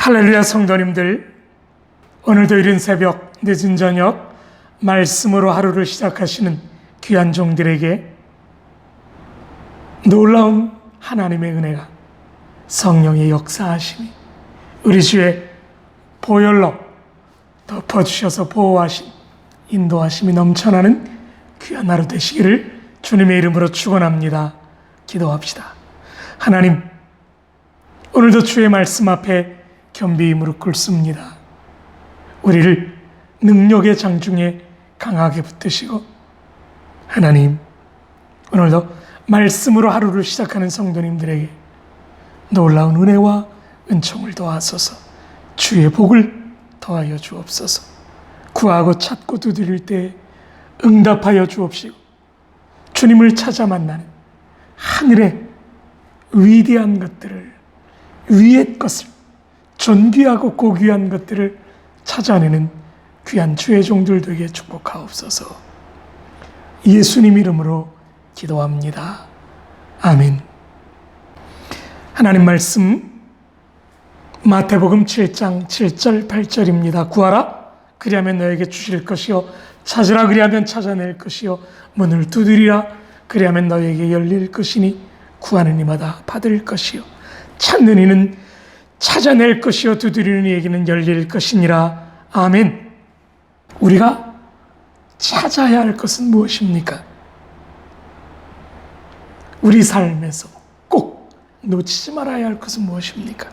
할렐루야 성도님들, 오늘도 이른 새벽 늦은 저녁 말씀으로 하루를 시작하시는 귀한 종들에게 놀라운 하나님의 은혜가, 성령의 역사하심이 우리 주의 보혈로 덮어주셔서 보호하심, 인도하심이 넘쳐나는 귀한 하루 되시기를 주님의 이름으로 축원합니다. 기도합시다. 하나님, 오늘도 주의 말씀 앞에 겸비히 무릎 꿇습니다. 우리를 능력의 장중에 강하게 붙드시고, 하나님, 오늘도 말씀으로 하루를 시작하는 성도님들에게 놀라운 은혜와 은총을 더하소서. 주의 복을 더하여 주옵소서. 구하고 찾고 두드릴 때 응답하여 주옵시고, 주님을 찾아 만나는 하늘의 위대한 것들을, 위의 것을, 존귀하고 고귀한 것들을 찾아내는 귀한 주의 종들 되게 축복하옵소서. 예수님 이름으로 기도합니다. 아멘. 하나님 말씀 마태복음 7장 7절 8절입니다. 구하라 그리하면 너에게 주실 것이요, 찾으라 그리하면 찾아낼 것이요, 문을 두드리라 그리하면 너에게 열릴 것이니 구하는 이마다 받을 것이요, 찾는 이는 찾아낼 것이요, 두드리는 이에게는 열릴 것이니라. 아멘. 우리가 찾아야 할 것은 무엇입니까? 우리 삶에서 꼭 놓치지 말아야 할 것은 무엇입니까?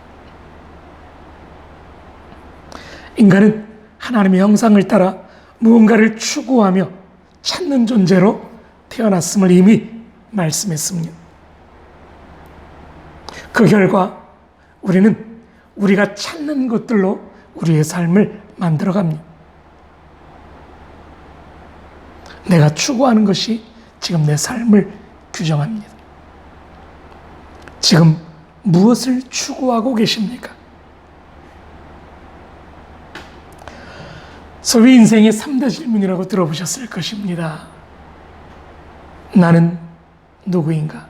인간은 하나님의 형상을 따라 무언가를 추구하며 찾는 존재로 태어났음을 이미 말씀했습니다. 그 결과 우리는 우리가 찾는 것들로 우리의 삶을 만들어갑니다. 내가 추구하는 것이 지금 내 삶을 규정합니다. 지금 무엇을 추구하고 계십니까? 소위 인생의 3대 질문이라고 들어보셨을 것입니다. 나는 누구인가?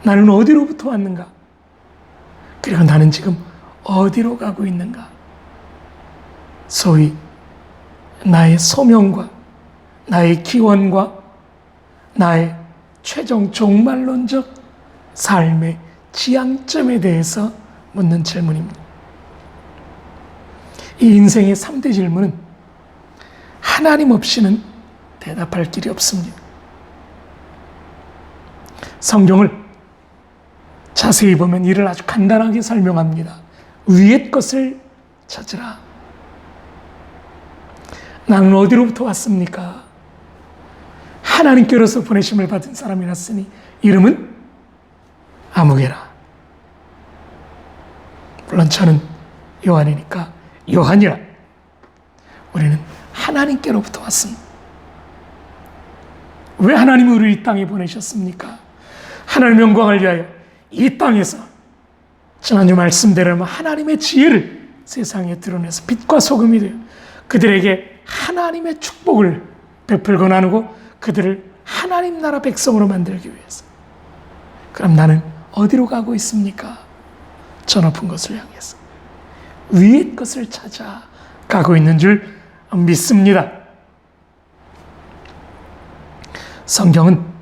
나는 어디로부터 왔는가? 그리고 나는 지금 어디로 가고 있는가? 소위 나의 소명과 나의 기원과 나의 최종 종말론적 삶의 지향점에 대해서 묻는 질문입니다. 이 인생의 3대 질문은 하나님 없이는 대답할 길이 없습니다. 성경을 자세히 보면 이를 아주 간단하게 설명합니다. 위의 것을 찾으라. 나는 어디로부터 왔습니까? 하나님께로서 보내심을 받은 사람이었으니 이름은 아무개라. 물론 저는 요한이니까 요한이라. 우리는 하나님께로부터 왔습니다. 왜 하나님이 우리를 이 땅에 보내셨습니까? 하나님의 영광을 위하여 이 땅에서 지난주 말씀대로 하나님의 지혜를 세상에 드러내서 빛과 소금이 되어 그들에게 하나님의 축복을 베풀고 나누고 그들을 하나님 나라 백성으로 만들기 위해서. 그럼 나는 어디로 가고 있습니까? 저 높은 것을 향해서 위의 것을 찾아 가고 있는 줄 믿습니다. 성경은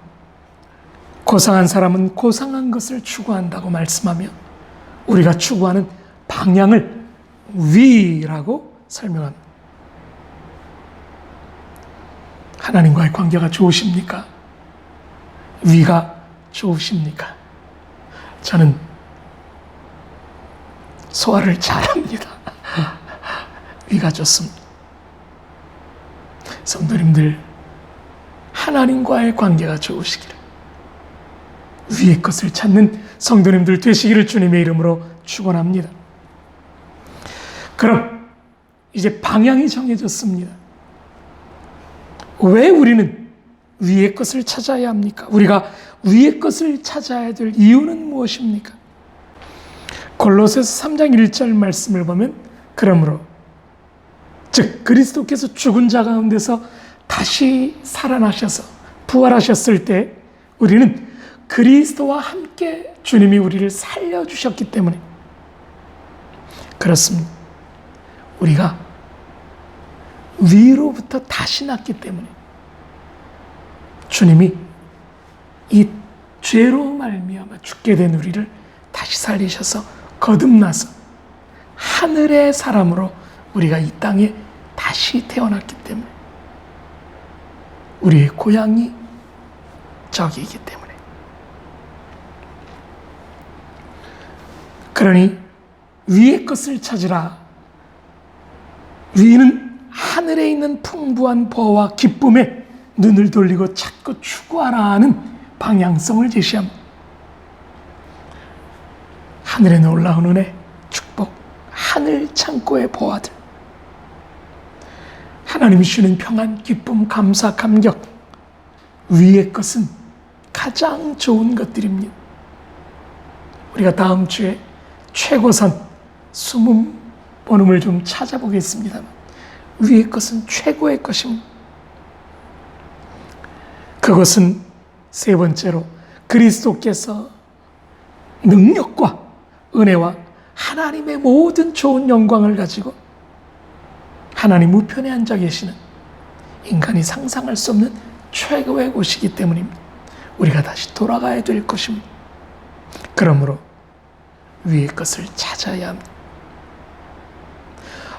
고상한 사람은 고상한 것을 추구한다고 말씀하며 우리가 추구하는 방향을 위라고 설명합니다. 하나님과의 관계가 좋으십니까? 위가 좋으십니까? 저는 소화를 잘합니다. 위가 좋습니다. 성도님들, 하나님과의 관계가 좋으시기를, 위의 것을 찾는 성도님들 되시기를 주님의 이름으로 축원합니다. 그럼 이제 방향이 정해졌습니다. 왜 우리는 위의 것을 찾아야 합니까? 우리가 위의 것을 찾아야 될 이유는 무엇입니까? 골로새서 3장 1절 말씀을 보면 그러므로 즉 그리스도께서 죽은 자 가운데서 다시 살아나셔서 부활하셨을 때 우리는 그리스도와 함께 주님이 우리를 살려주셨기 때문에 그렇습니다. 우리가 위로부터 다시 났기 때문에 주님이 이 죄로 말미암아 죽게 된 우리를 다시 살리셔서 거듭나서 하늘의 사람으로 우리가 이 땅에 다시 태어났기 때문에 우리의 고향이 저기이기 때문에 그러니 위의 것을 찾으라. 위는 하늘에 있는 풍부한 보화와 기쁨에 눈을 돌리고 찾고 추구하라 하는 방향성을 제시합니다. 하늘에 놀라운 은혜, 축복, 하늘 창고의 보화들, 하나님이 주는 평안, 기쁨, 감사, 감격, 위의 것은 가장 좋은 것들입니다. 우리가 다음 주에 최고선 숨은 본음을 좀 찾아보겠습니다. 위의 것은 최고의 것입니다. 그것은 세 번째로 그리스도께서 능력과 은혜와 하나님의 모든 좋은 영광을 가지고 하나님 우편에 앉아 계시는 인간이 상상할 수 없는 최고의 곳이기 때문입니다. 우리가 다시 돌아가야 될 것입니다. 그러므로 위의 것을 찾아야 합니다.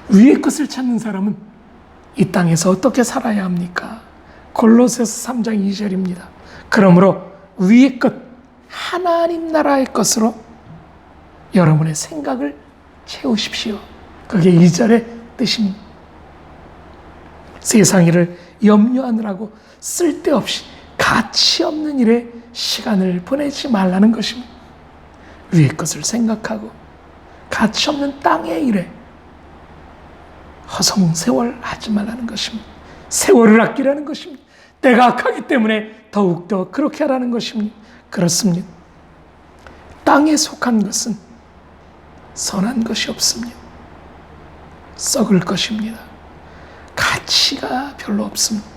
위의 것을 찾는 사람은 이 땅에서 어떻게 살아야 합니까? 골로새서 3장 2절입니다. 그러므로 위의 것, 하나님 나라의 것으로 여러분의 생각을 채우십시오. 그게 2절의 뜻입니다. 세상 일을 염려하느라고 쓸데없이 가치 없는 일에 시간을 보내지 말라는 것입니다. 위의 것을 생각하고 가치 없는 땅의 일에 허송세월 하지 말라는 것입니다. 세월을 아끼라는 것입니다. 때가 악하기 때문에 더욱더 그렇게 하라는 것입니다. 그렇습니다. 땅에 속한 것은 선한 것이 없습니다. 썩을 것입니다. 가치가 별로 없습니다.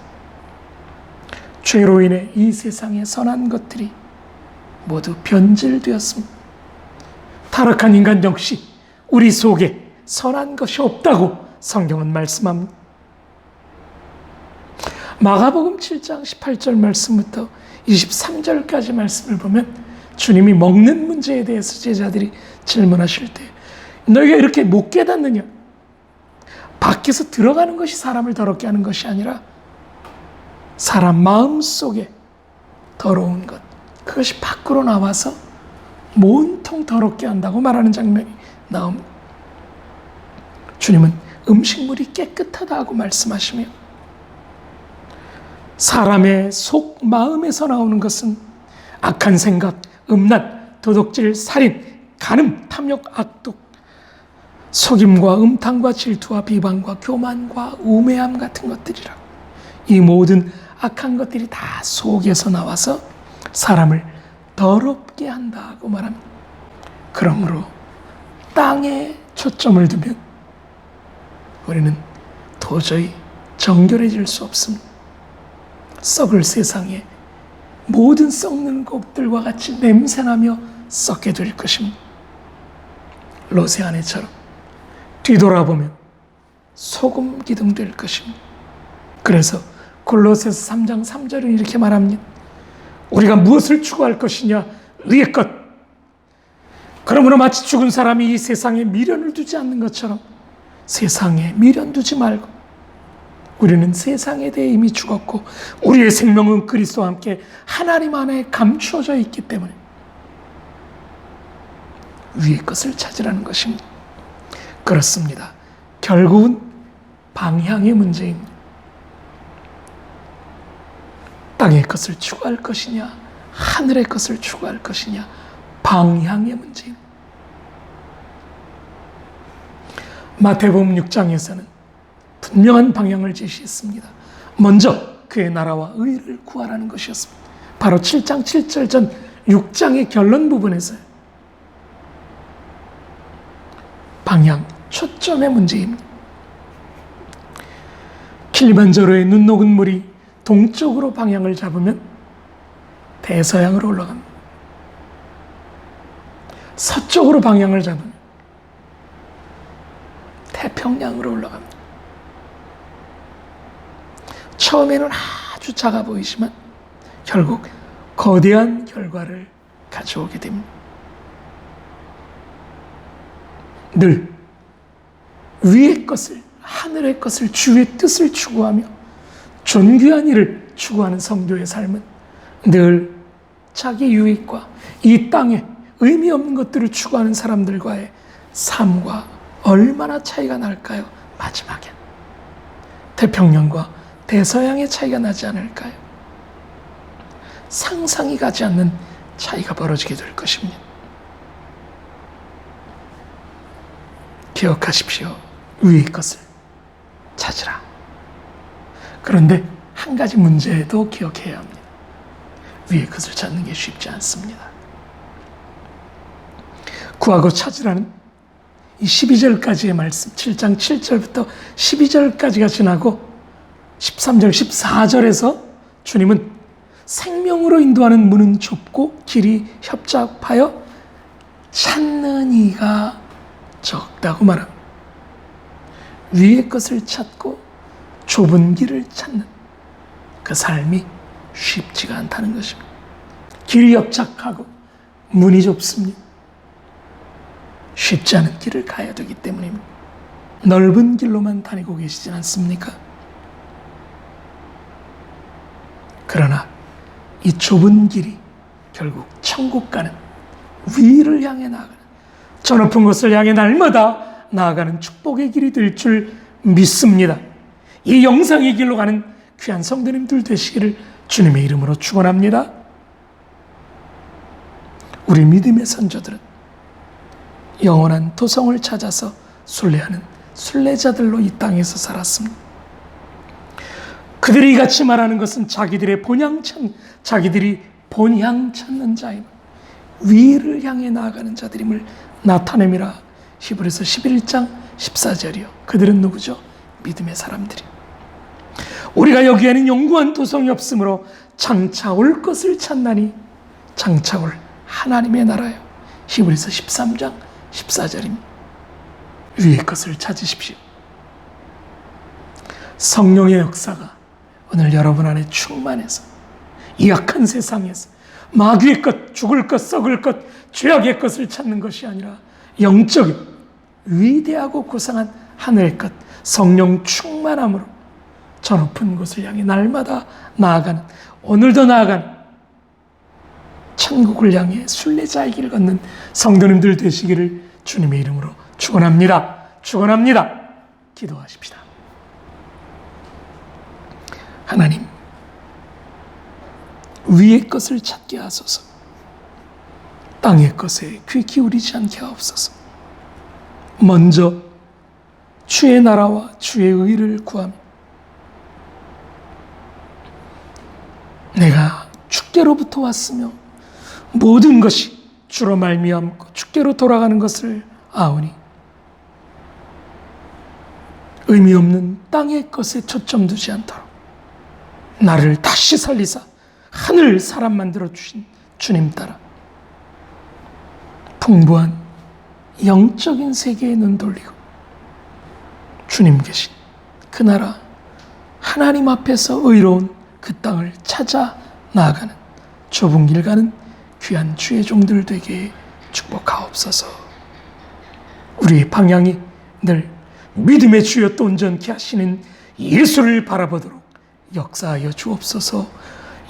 죄로 인해 이 세상의 선한 것들이 모두 변질되었습니다. 타락한 인간 역시 우리 속에 선한 것이 없다고 성경은 말씀합니다. 마가복음 7장 18절 말씀부터 23절까지 말씀을 보면 주님이 먹는 문제에 대해서 제자들이 질문하실 때 너희가 이렇게 못 깨닫느냐? 밖에서 들어가는 것이 사람을 더럽게 하는 것이 아니라 사람 마음속에 더러운 것, 그것이 밖으로 나와서 온통 더럽게 한다고 말하는 장면이 나옵니다. 주님은 음식물이 깨끗하다고 말씀하시며 사람의 속 마음에서 나오는 것은 악한 생각, 음란, 도둑질, 살인, 간음, 탐욕, 악독, 속임과 음탕과 질투와 비방과 교만과 우매함 같은 것들이라. 이 모든 악한 것들이 다 속에서 나와서 사람을 더럽게 한다고 말합니다. 그러므로 땅에 초점을 두면 우리는 도저히 정결해질 수 없습니다. 썩을 세상에 모든 썩는 것들과 같이 냄새나며 썩게 될 것입니다. 롯의 아내처럼 뒤돌아보면 소금 기둥 될 것입니다. 그래서 골로새서 3장 3절은 이렇게 말합니다. 우리가 무엇을 추구할 것이냐? 위의 것. 그러므로 마치 죽은 사람이 이 세상에 미련을 두지 않는 것처럼 세상에 미련 두지 말고 우리는 세상에 대해 이미 죽었고 우리의 생명은 그리스도와 함께 하나님 안에 감추어져 있기 때문에 위의 것을 찾으라는 것입니다. 그렇습니다. 결국은 방향의 문제입니다. 땅의 것을 추구할 것이냐, 하늘의 것을 추구할 것이냐, 방향의 문제입니다. 마태복음 6장에서는 분명한 방향을 제시했습니다. 먼저 그의 나라와 의를 구하라는 것이었습니다. 바로 7장 7절 전 6장의 결론 부분에서 방향, 초점의 문제입니다. 킬리만자로의 눈 녹은 물이 동쪽으로 방향을 잡으면 대서양으로 올라갑니다. 서쪽으로 방향을 잡으면 태평양으로 올라갑니다. 처음에는 아주 작아 보이지만 결국 거대한 결과를 가져오게 됩니다. 늘 위의 것을, 하늘의 것을, 주의 뜻을 추구하며 존귀한 일을 추구하는 성도의 삶은 늘 자기 유익과 이 땅에 의미 없는 것들을 추구하는 사람들과의 삶과 얼마나 차이가 날까요? 마지막엔 태평양과 대서양의 차이가 나지 않을까요? 상상이 가지 않는 차이가 벌어지게 될 것입니다. 기억하십시오. 위의 것을 찾으라. 그런데 한 가지 문제도 기억해야 합니다. 위의 것을 찾는 게 쉽지 않습니다. 구하고 찾으라는 이 12절까지의 말씀, 7장 7절부터 12절까지가 지나고 13절, 14절에서 주님은 생명으로 인도하는 문은 좁고 길이 협잡하여 찾는 이가 적다고 말합니다. 위의 것을 찾고 좁은 길을 찾는 그 삶이 쉽지가 않다는 것입니다. 길이 협착하고 문이 좁습니다. 쉽지 않은 길을 가야 되기 때문입니다. 넓은 길로만 다니고 계시진 않습니까? 그러나 이 좁은 길이 결국 천국 가는, 위를 향해 나아가는, 저 높은 곳을 향해 날마다 나아가는 축복의 길이 될 줄 믿습니다. 이 영상의 길로 가는 귀한 성도님들 되시기를 주님의 이름으로 축원합니다. 우리 믿음의 선조들은 영원한 도성을 찾아서 순례하는 순례자들로 이 땅에서 살았습니다. 그들이 이같이 말하는 것은 자기들이 본향 찾는 자임을, 위를 향해 나아가는 자들임을 나타냄이라. 히브리서 11장 14절이요. 그들은 누구죠? 믿음의 사람들이. 우리가 여기에는 영구한 도성이 없으므로 장차 올 것을 찾나니, 장차 올 하나님의 나라요. 히브리서 13장 14절입니다. 위의 것을 찾으십시오. 성령의 역사가 오늘 여러분 안에 충만해서 이 악한 세상에서 마귀의 것, 죽을 것, 썩을 것, 죄악의 것을 찾는 것이 아니라 영적인 위대하고 고상한 하늘의 것, 성령 충만함으로 저 높은 곳을 향해 날마다 나아가는, 오늘도 나아가는 천국을 향해 순례자의 길을 걷는 성도님들 되시기를 주님의 이름으로 축원합니다. 축원합니다. 기도하십시다. 하나님, 위의 것을 찾게 하소서. 땅의 것에 귀 기울이지 않게 하옵소서. 먼저 주의 나라와 주의 의를 구하며 내가 주께로부터 왔으며 모든 것이 주로 말미암고 주께로 돌아가는 것을 아오니 의미 없는 땅의 것에 초점 두지 않도록 나를 다시 살리사 하늘 사람 만들어 주신 주님 따라 풍부한 영적인 세계에 눈 돌리고 주님 계신 그 나라, 하나님 앞에서 의로운 그 땅을 찾아 나아가는 좁은 길 가는 귀한 주의 종들 되게 축복하옵소서. 우리의 방향이 늘 믿음의 주여 또 온전케 하시는 예수를 바라보도록 역사하여 주옵소서.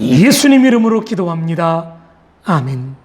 예수님 이름으로 기도합니다. 아멘.